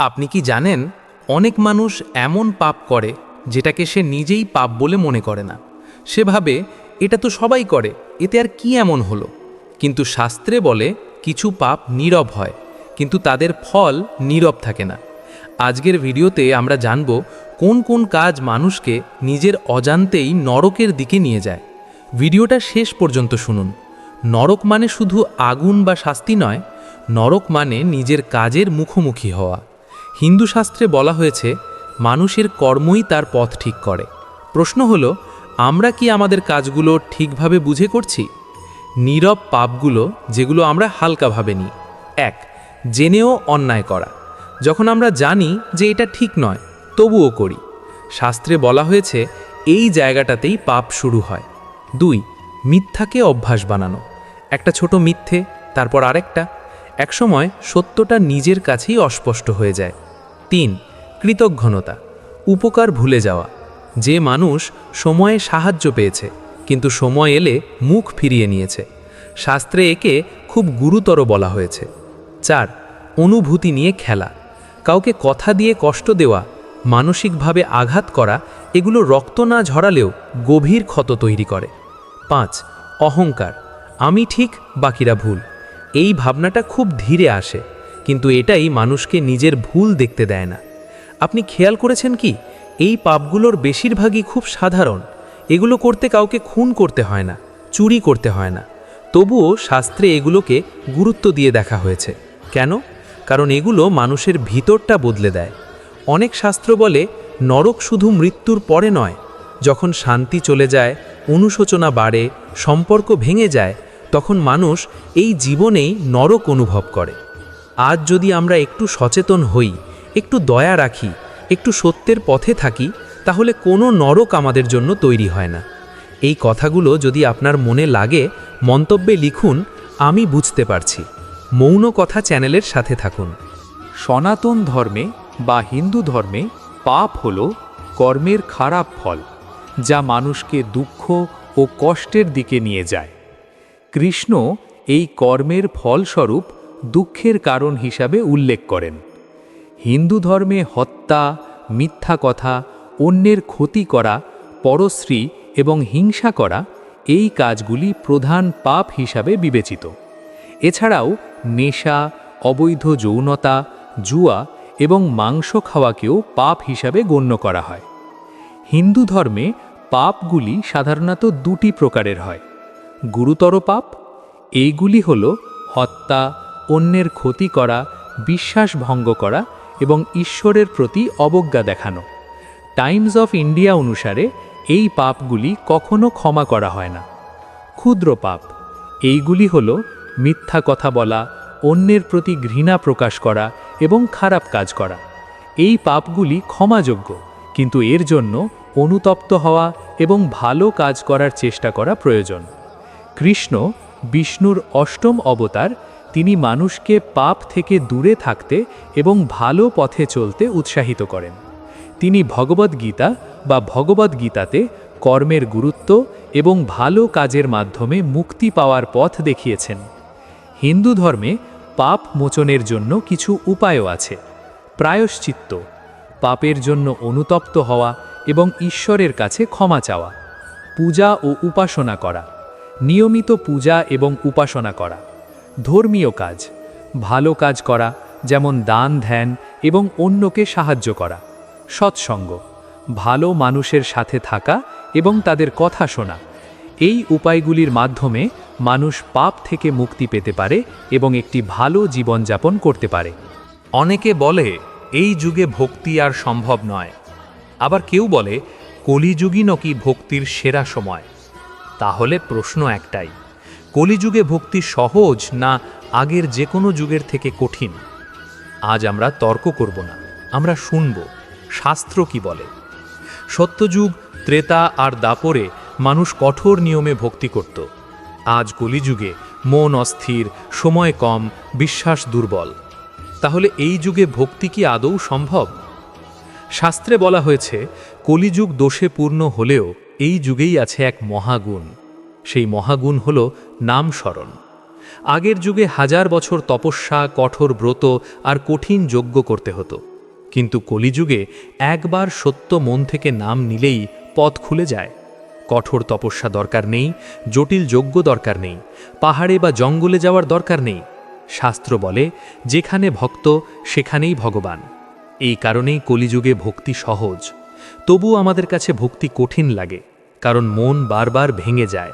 আপনি কি জানেন, অনেক মানুষ এমন পাপ করে যেটাকে সে নিজেই পাপ বলে মনে করে না। সে ভাবে এটা তো সবাই করে, এতে আর কি এমন হলো। কিন্তু শাস্ত্রে বলে কিছু পাপ নীরব হয়, কিন্তু তাদের ফল নীরব থাকে না। আজকের ভিডিওতে আমরা জানব কোন কোন কাজ মানুষকে নিজের অজান্তেই নরকের দিকে নিয়ে যায়। ভিডিওটা শেষ পর্যন্ত শুনুন। নরক মানে শুধু আগুন বা শাস্তি নয়, নরক মানে নিজের কাজের মুখোমুখি হওয়া। হিন্দু শাস্ত্রে বলা হয়েছে মানুষের কর্মই তার পথ ঠিক করে। প্রশ্ন হলো, আমরা কি আমাদের কাজগুলো ঠিকভাবে বুঝে করছি? নীরব পাপগুলো যেগুলো আমরা হালকাভাবে নিই। 1. জেনেও অন্যায় করা। যখন আমরা জানি যে এটা ঠিক নয়, তবুও করি। শাস্ত্রে বলা হয়েছে এই জায়গাটাতেই পাপ শুরু হয়। 2. মিথ্যাকে অভ্যাস বানানো। একটা ছোট মিথ্যে, তারপর আরেকটা। একসময় সত্যটা নিজের কাছেই অস্পষ্ট হয়ে যায়। 3. কৃতজ্ঞতা, উপকার ভুলে যাওয়া। যে মানুষ সময়ে সাহায্য পেয়েছে কিন্তু সময় এলে মুখ ফিরিয়ে নিয়েছে, শাস্ত্রে একে খুব গুরুতর বলা হয়েছে। 4. অনুভূতি নিয়ে খেলা। কাউকে কথা দিয়ে কষ্ট দেওয়া, মানসিকভাবে আঘাত করা, এগুলো রক্ত না ঝরালেও গভীর ক্ষত তৈরি করে। 5. অহংকার, আমি ঠিক বাকিরা ভুল। এই ভাবনাটা খুব ধীরে আসে, কিন্তু এটাই মানুষকে নিজের ভুল দেখতে দেয় না। আপনি খেয়াল করেছেন কি, এই পাপগুলোর বেশিরভাগই খুব সাধারণ। এগুলো করতে কাউকে খুন করতে হয় না, চুরি করতে হয় না। তবুও শাস্ত্রে এগুলোকে গুরুত্ব দিয়ে দেখা হয়েছে। কেন? কারণ এগুলো মানুষের ভিতরটা বদলে দেয়। অনেক শাস্ত্র বলে নরক শুধু মৃত্যুর পরে নয়, যখন শান্তি চলে যায়, অনুশোচনা বাড়ে, সম্পর্ক ভেঙে যায়, তখন মানুষ এই জীবনেই নরক অনুভব করে। আজ যদি আমরা একটু সচেতন হই, একটু দয়া রাখি, একটু সত্যের পথে থাকি, তাহলে কোনো নরক আমাদের জন্য তৈরি হয় না। এই কথাগুলো যদি আপনার মনে লাগে, মন্তব্যে লিখুন, আমি বুঝতে পারছি। মৌন কথা চ্যানেলের সাথে থাকুন। সনাতন ধর্মে বা হিন্দু ধর্মে পাপ হল কর্মের খারাপ ফল, যা মানুষকে দুঃখ ও কষ্টের দিকে নিয়ে যায়। কৃষ্ণ এই কর্মের ফলস্বরূপ দুঃখের কারণ হিসাবে উল্লেখ করেন। হিন্দু ধর্মে হত্যা, মিথ্যা কথা, অন্যের ক্ষতি করা, পরশ্রী এবং হিংসা করা, এই কাজগুলি প্রধান পাপ হিসাবে বিবেচিত। এছাড়াও নেশা, অবৈধ যৌনতা, জুয়া এবং মাংস খাওয়াকেও পাপ হিসাবে গণ্য করা হয়। হিন্দু ধর্মে পাপগুলি সাধারণত দুটি প্রকারের হয়। গুরুতর পাপ, এইগুলি হল হত্যা, অন্যের ক্ষতি করা, বিশ্বাস ভঙ্গ করা এবং ঈশ্বরের প্রতি অবজ্ঞা দেখানো। টাইমস অফ ইন্ডিয়া অনুসারে এই পাপগুলি কখনো ক্ষমা করা হয় না। ক্ষুদ্র পাপ, এইগুলি হল মিথ্যা কথা বলা, অন্যের প্রতি ঘৃণা প্রকাশ করা এবং খারাপ কাজ করা। এই পাপগুলি ক্ষমাযোগ্য, কিন্তু এর জন্য অনুতপ্ত হওয়া এবং ভালো কাজ করার চেষ্টা করা প্রয়োজন। কৃষ্ণ বিষ্ণুর অষ্টম অবতার, তিনি মানুষকে পাপ থেকে দূরে থাকতে এবং ভালো পথে চলতে উৎসাহিত করেন। তিনি ভগবদ্গীতা বা ভগবদ্গীতাতে কর্মের গুরুত্ব এবং ভালো কাজের মাধ্যমে মুক্তি পাওয়ার পথ দেখিয়েছেন। হিন্দু ধর্মে পাপ মোচনের জন্য কিছু উপায়ও আছে। প্রায়শ্চিত্ত, পাপের জন্য অনুতপ্ত হওয়া এবং ঈশ্বরের কাছে ক্ষমা চাওয়া। পূজা ও উপাসনা করা, নিয়মিত পূজা এবং উপাসনা করা। ধর্মীয় কাজ, ভালো কাজ করা, যেমন দান ধ্যান এবং অন্যকে সাহায্য করা। সৎসঙ্গ, ভালো মানুষের সাথে থাকা এবং তাদের কথা শোনা। এই উপায়গুলির মাধ্যমে মানুষ পাপ থেকে মুক্তি পেতে পারে এবং একটি ভালো জীবনযাপন করতে পারে। অনেকে বলে এই যুগে ভক্তি আর সম্ভব নয়। আবার কেউ বলে কলিযুগই নাকি ভক্তির সেরা সময়। তাহলে প্রশ্ন একটাই, কলিযুগে ভক্তি সহজ না আগের যে কোনো যুগের থেকে কঠিন? আজ আমরা তর্ক করব না, আমরা শুনব শাস্ত্র কি বলে। সত্যযুগ, ত্রেতা আর দাপরে মানুষ কঠোর নিয়মে ভক্তি করত। আজ কলিযুগে মন অস্থির, সময় কম, বিশ্বাস দুর্বল। তাহলে এই যুগে ভক্তি কি আদৌ সম্ভব? শাস্ত্রে বলা হয়েছে কলিযুগ দোষে পূর্ণ হলেও এই যুগেই আছে এক মহাগুণ। সেই মহাগুণ হল নাম স্মরণ। আগের যুগে হাজার বছর তপস্যা, কঠোর ব্রত আর কঠিন যজ্ঞ করতে হতো, কিন্তু কলিযুগে একবার সত্য মন থেকে নাম নিলেই পথ খুলে যায়। কঠোর তপস্যা দরকার নেই, জটিল যজ্ঞ দরকার নেই, পাহাড়ে বা জঙ্গলে যাওয়ার দরকার নেই। শাস্ত্র বলে, যেখানে ভক্ত সেখানেই ভগবান। এই কারণেই কলিযুগে ভক্তি সহজ। তবু আমাদের কাছে ভক্তি কঠিন লাগে, কারণ মন বারবার ভেঙে যায়,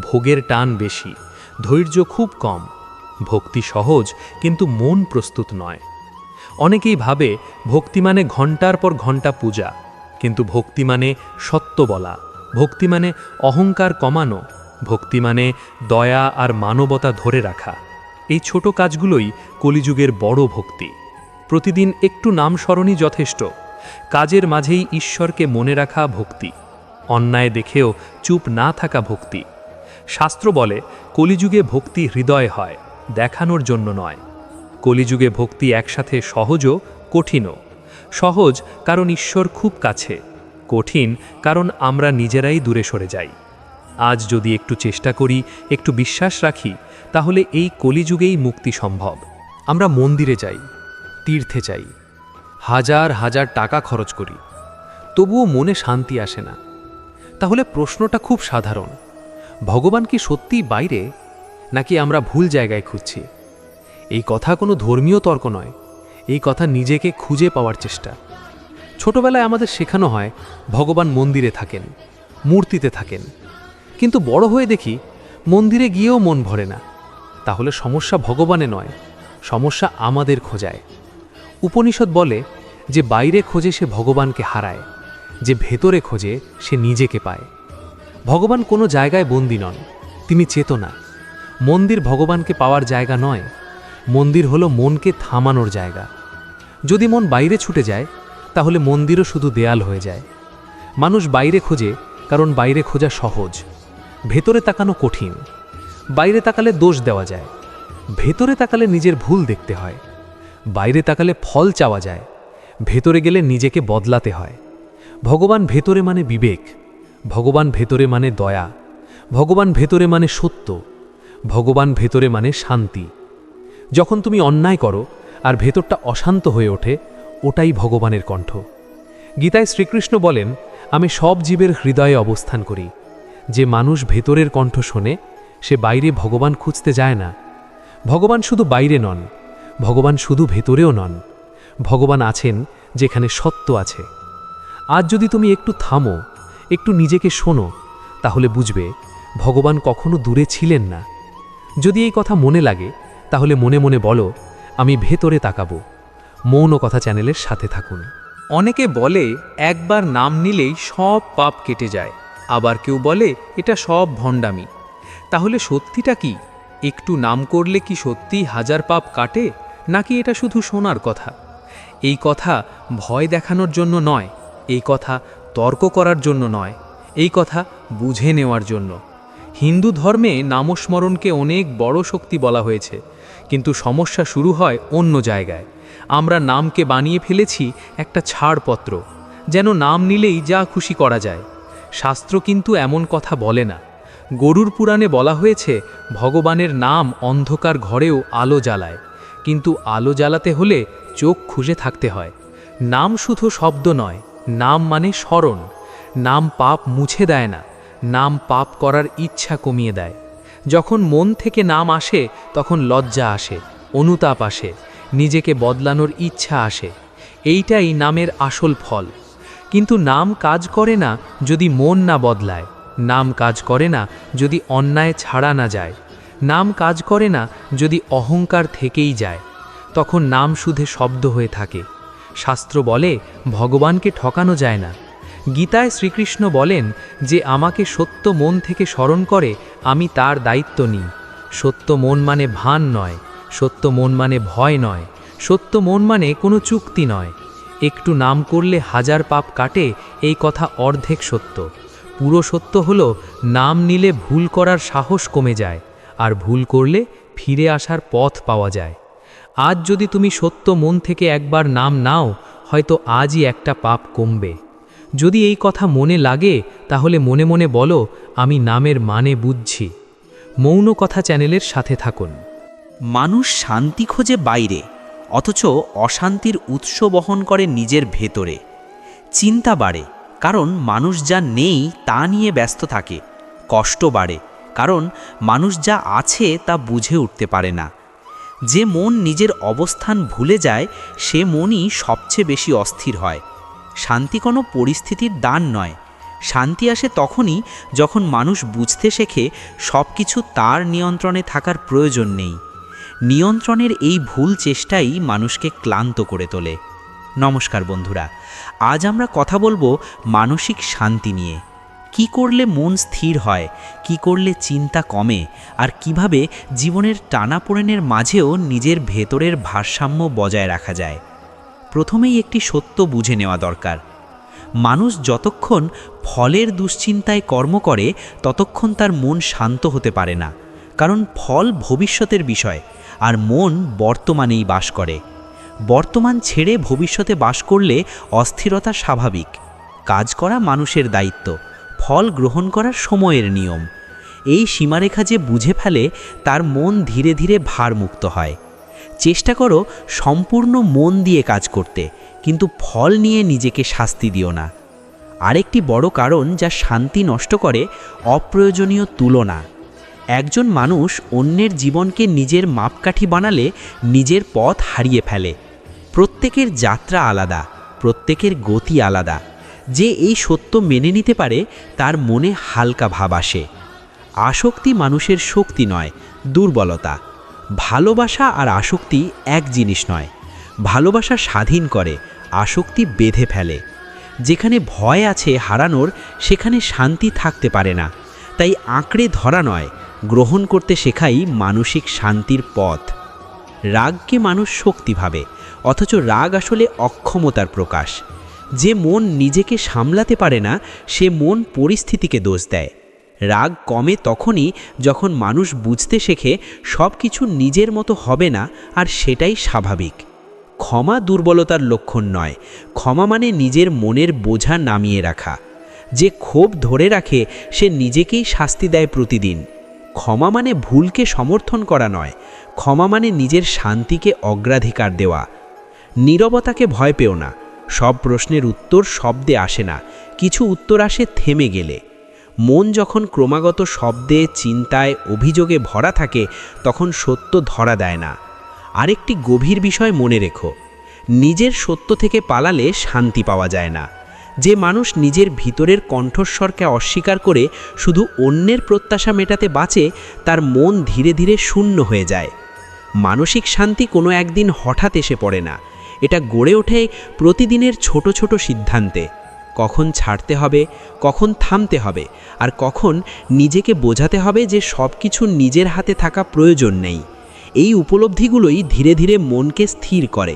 ভোগের টান বেশি, ধৈর্য খুব কম। ভক্তি সহজ, কিন্তু মন প্রস্তুত নয়। অনেকেই ভাবে ভক্তি মানে ঘণ্টার পর ঘণ্টা পূজা, কিন্তু ভক্তি মানে সত্য বলা, ভক্তি মানে অহংকার কমানো, ভক্তি মানে দয়া আর মানবতা ধরে রাখা। এই ছোট কাজগুলোই কলিযুগের বড় ভক্তি। প্রতিদিন একটু নাম স্মরণই যথেষ্ট। কাজের মাঝেই ঈশ্বরকে মনে রাখা ভক্তি। অন্যায় দেখেও চুপ না থাকা ভক্তি। শাস্ত্র বলে, কলিযুগে ভক্তি হৃদয় হয়, দেখানোর জন্য নয়। কলিযুগে ভক্তি একসাথে সহজও কঠিনও। সহজ কারণ ঈশ্বর খুব কাছে, কঠিন কারণ আমরা নিজেরাই দূরে সরে যাই। আজ যদি একটু চেষ্টা করি, একটু বিশ্বাস রাখি, তাহলে এই কলিযুগেই মুক্তি সম্ভব। আমরা মন্দিরে যাই, তীর্থে যাই, হাজার হাজার টাকা খরচ করি, তবুও মনে শান্তি আসে না। তাহলে প্রশ্নটা খুব সাধারণ, ভগবান কি সত্যিই বাইরে, নাকি আমরা ভুল জায়গায় খুঁজছি? এই কথা কোনো ধর্মীয় তর্ক নয়, এই কথা নিজেকে খুঁজে পাওয়ার চেষ্টা। ছোটবেলায় আমাদের শেখানো হয় ভগবান মন্দিরে থাকেন, মূর্তিতে থাকেন, কিন্তু বড় হয়ে দেখি মন্দিরে গিয়েও মন ভরে না। তাহলে সমস্যা ভগবানে নয়, সমস্যা আমাদের খোঁজায়। উপনিষদ বলে, যে বাইরে খোঁজে সে ভগবানকে হারায়, যে ভেতরে খোঁজে সে নিজেকে পায়। ভগবান কোনো জায়গায় বন্দী নন, তিনি চেতনা। মন্দির ভগবানকে পাওয়ার জায়গা নয়, মন্দির হলো মনকে থামানোর জায়গা। যদি মন বাইরে ছুটে যায়, তাহলে মন্দিরও শুধু দেয়াল হয়ে যায়। মানুষ বাইরে খোঁজে কারণ বাইরে খোঁজা সহজ, ভেতরে তাকানো কঠিন। বাইরে তাকালে দোষ দেওয়া যায়, ভেতরে তাকালে নিজের ভুল দেখতে হয়। বাইরে তাকালে ফল চাওয়া যায়, ভেতরে গেলে নিজেকে বদলাতে হয়। ভগবান ভেতরে মানে বিবেক, ভগবান ভেতরে মানে দয়া, ভগবান ভেতরে মানে সত্য, ভগবান ভেতরে মানে শান্তি। যখন তুমি অন্যায় করো আর ভেতরটা অশান্ত হয়ে ওঠে, ওটাই ভগবানের কণ্ঠ। গীতায় শ্রীকৃষ্ণ বলেন, আমি সব জীবের হৃদয়ে অবস্থান করি। যে মানুষ ভেতরের কণ্ঠ শোনে, সে বাইরে ভগবান খুঁজতে যায় না। ভগবান শুধু বাইরে নন, ভগবান শুধু ভেতরেও নন। ভগবান আছেন যেখানে সত্য আছে। আজ যদি তুমি একটু থামো, একটু নিজেকে শোনো, তাহলে বুঝবে ভগবান কখনো দূরে ছিলেন না। যদি এই কথা মনে লাগে, তাহলে মনে মনে বলো, আমি ভেতরে তাকাবো। মৌন কথা চ্যানেলের সাথে থাকুন। অনেকে বলে একবার নাম নিলেই সব পাপ কেটে যায়, আবার কেউ বলে এটা সব ভণ্ডামি। তাহলে সত্যিটা কি? একটু নাম করলে কি সত্যিই হাজার পাপ কাটে, নাকি এটা শুধু শোনার কথা? এই কথা ভয় দেখানোর জন্য নয়, এই কথা তর্ক করার জন্য নয়, এই কথা বুঝে নেওয়ার জন্য। হিন্দু ধর্মে নামস্মরণকে অনেক বড় শক্তি বলা হয়েছে, কিন্তু সমস্যা শুরু হয় অন্য জায়গায়। আমরা নামকে বানিয়ে ফেলেছি একটা ছাড়পত্র, যেন নাম নিলেই যা খুশি করা যায়। শাস্ত্র কিন্তু এমন কথা বলে না। গরুর পুরাণে বলা হয়েছে, ভগবানের নাম অন্ধকার ঘরেও আলো জ্বালায়, কিন্তু আলো জ্বালাতে হলে চোখ খুঁজে থাকতে হয়। নাম শুধু শব্দ নয়, নাম মানে স্মরণ। নাম পাপ মুছে দেয় না, নাম পাপ করার ইচ্ছা কমিয়ে দেয়। যখন মন থেকে নাম আসে, তখন লজ্জা আসে, অনুতাপ আসে, নিজেকে বদলানোর ইচ্ছা আসে। এইটাই নামের আসল ফল। কিন্তু নাম কাজ করে না যদি মন না বদলায়, নাম কাজ করে না যদি অন্যায় ছাড়া না যায়, নাম কাজ করে না যদি অহংকার থেকেই যায়। তখন নাম শুধু শব্দ হয়ে থাকে। শাস্ত্র বলে, ভগবানকে ঠকানো যায় না। গীতায় শ্রীকৃষ্ণ বলেন, যে আমাকে সত্য মন থেকে স্মরণ করে, আমি তার দায়িত্ব নিই। সত্য মন মানে ভান নয়, সত্য মন মানে ভয় নয়, সত্য মন মানে কোনো চুক্তি নয়। একটু নাম করলে হাজার পাপ কাটে, এই কথা অর্ধেক সত্য। পুরো সত্য হলো, নাম নিলে ভুল করার সাহস কমে যায়, আর ভুল করলে ফিরে আসার পথ পাওয়া যায়। আজ যদি তুমি সত্য মন থেকে একবার নাম নাও, হয়তো আজই একটা পাপ কমবে। যদি এই কথা মনে লাগে, তাহলে মনে মনে বলো, আমি নামের মানে বুঝছি। মৌন কথা চ্যানেলের সাথে থাকুন। মানুষ শান্তি খোঁজে বাইরে, অথচ অশান্তির উৎস বহন করে নিজের ভেতরে। চিন্তা বাড়ে, কারণ মানুষ যা নেই তা নিয়ে ব্যস্ত থাকে। কষ্ট বাড়ে, কারণ মানুষ যা আছে তা বুঝে উঠতে পারে না। যে মন নিজের অবস্থান ভুলে যায়, সে মনই সবচেয়ে বেশি অস্থির হয়। শান্তি কোনো পরিস্থিতির দান নয়। শান্তি আসে তখনই যখন মানুষ বুঝতে শেখে সব কিছু তার নিয়ন্ত্রণে থাকার প্রয়োজন নেই। নিয়ন্ত্রণের এই ভুল চেষ্টাই মানুষকে ক্লান্ত করে তোলে। নমস্কার বন্ধুরা, আজ আমরা কথা বলবো মানসিক শান্তি নিয়ে। কি করলে মন স্থির হয়, কি করলে চিন্তা কমে, আর কিভাবে জীবনের টানাপোড়েনের মাঝেও নিজের ভেতরের ভারসাম্য বজায় রাখা যায়। প্রথমেই একটি সত্য বুঝে নেওয়া দরকার। মানুষ যতক্ষণ ফলের দুশ্চিন্তায় কর্ম করে ততক্ষণ তার মন শান্ত হতে পারে না, কারণ ফল ভবিষ্যতের বিষয়, আর মন বর্তমানেই বাস করে। বর্তমান ছেড়ে ভবিষ্যতে বাস করলে অস্থিরতা স্বাভাবিক। কাজ করা মানুষের দায়িত্ব, ফল গ্রহণ করার সময়ের নিয়ম। এই সীমারেখা যে বুঝে ফেলে, তার মন ধীরে ধীরে ভারমুক্ত হয়। চেষ্টা করো সম্পূর্ণ মন দিয়ে কাজ করতে, কিন্তু ফল নিয়ে নিজেকে শাস্তি দিও না। আরেকটি বড় কারণ যা শান্তি নষ্ট করে, অপ্রয়োজনীয় তুলনা। একজন মানুষ অন্যের জীবনকে নিজের মাপকাঠি বানালে নিজের পথ হারিয়ে ফেলে। প্রত্যেকের যাত্রা আলাদা, প্রত্যেকের গতি আলাদা। যে এই সত্য মেনে নিতে পারে, তার মনে হালকা ভাব আসে। আসক্তি মানুষের শক্তি নয়, দুর্বলতা। ভালোবাসা আর আসক্তি এক জিনিস নয়। ভালোবাসা স্বাধীন করে, আসক্তি বেঁধে ফেলে। যেখানে ভয় আছে হারানোর, সেখানে শান্তি থাকতে পারে না। তাই আঁকড়ে ধরা নয়, গ্রহণ করতে শেখাই মানসিক শান্তির পথ। রাগকে মানুষ শক্তি ভাবে, অথচ রাগ আসলে অক্ষমতার প্রকাশ। যে মন নিজেকে সামলাতে পারে না, সে মন পরিস্থিতিকে দোষ দেয়। রাগ কমে তখনই যখন মানুষ বুঝতে শেখে সব কিছু নিজের মতো হবে না, আর সেটাই স্বাভাবিক। ক্ষমা দুর্বলতার লক্ষণ নয়, ক্ষমা মানে নিজের মনের বোঝা নামিয়ে রাখা। যে ক্ষোভ ধরে রাখে, সে নিজেকেই শাস্তি দেয় প্রতিদিন। ক্ষমা মানে ভুলকে সমর্থন করা নয়, ক্ষমা মানে নিজের শান্তিকে অগ্রাধিকার দেওয়া। নীরবতাকে ভয় পেও না। সব প্রশ্নের উত্তর শব্দে আসে না, কিছু উত্তর আসে থেমে গেলে। মন যখন ক্রমাগত শব্দে, চিন্তায়, অভিযোগে ভরা থাকে, তখন সত্য ধরা দেয় না। আরেকটি গভীর বিষয় মনে রেখো, নিজের সত্য থেকে পালালে শান্তি পাওয়া যায় না। যে মানুষ নিজের ভিতরের কণ্ঠস্বরকে অস্বীকার করে শুধু অন্যের প্রত্যাশা মেটাতে বাঁচে, তার মন ধীরে ধীরে শূন্য হয়ে যায়। মানসিক শান্তি কোনো একদিন হঠাৎ এসে পড়ে না, এটা গড়ে ওঠে প্রতিদিনের ছোট ছোট সিদ্ধান্তে। কখন ছাড়তে হবে, কখন থামতে হবে, আর কখন নিজেকে বোঝাতে হবে যে সব কিছু নিজের হাতে থাকা প্রয়োজন নেই। এই উপলব্ধিগুলোই ধীরে ধীরে মনকে স্থির করে।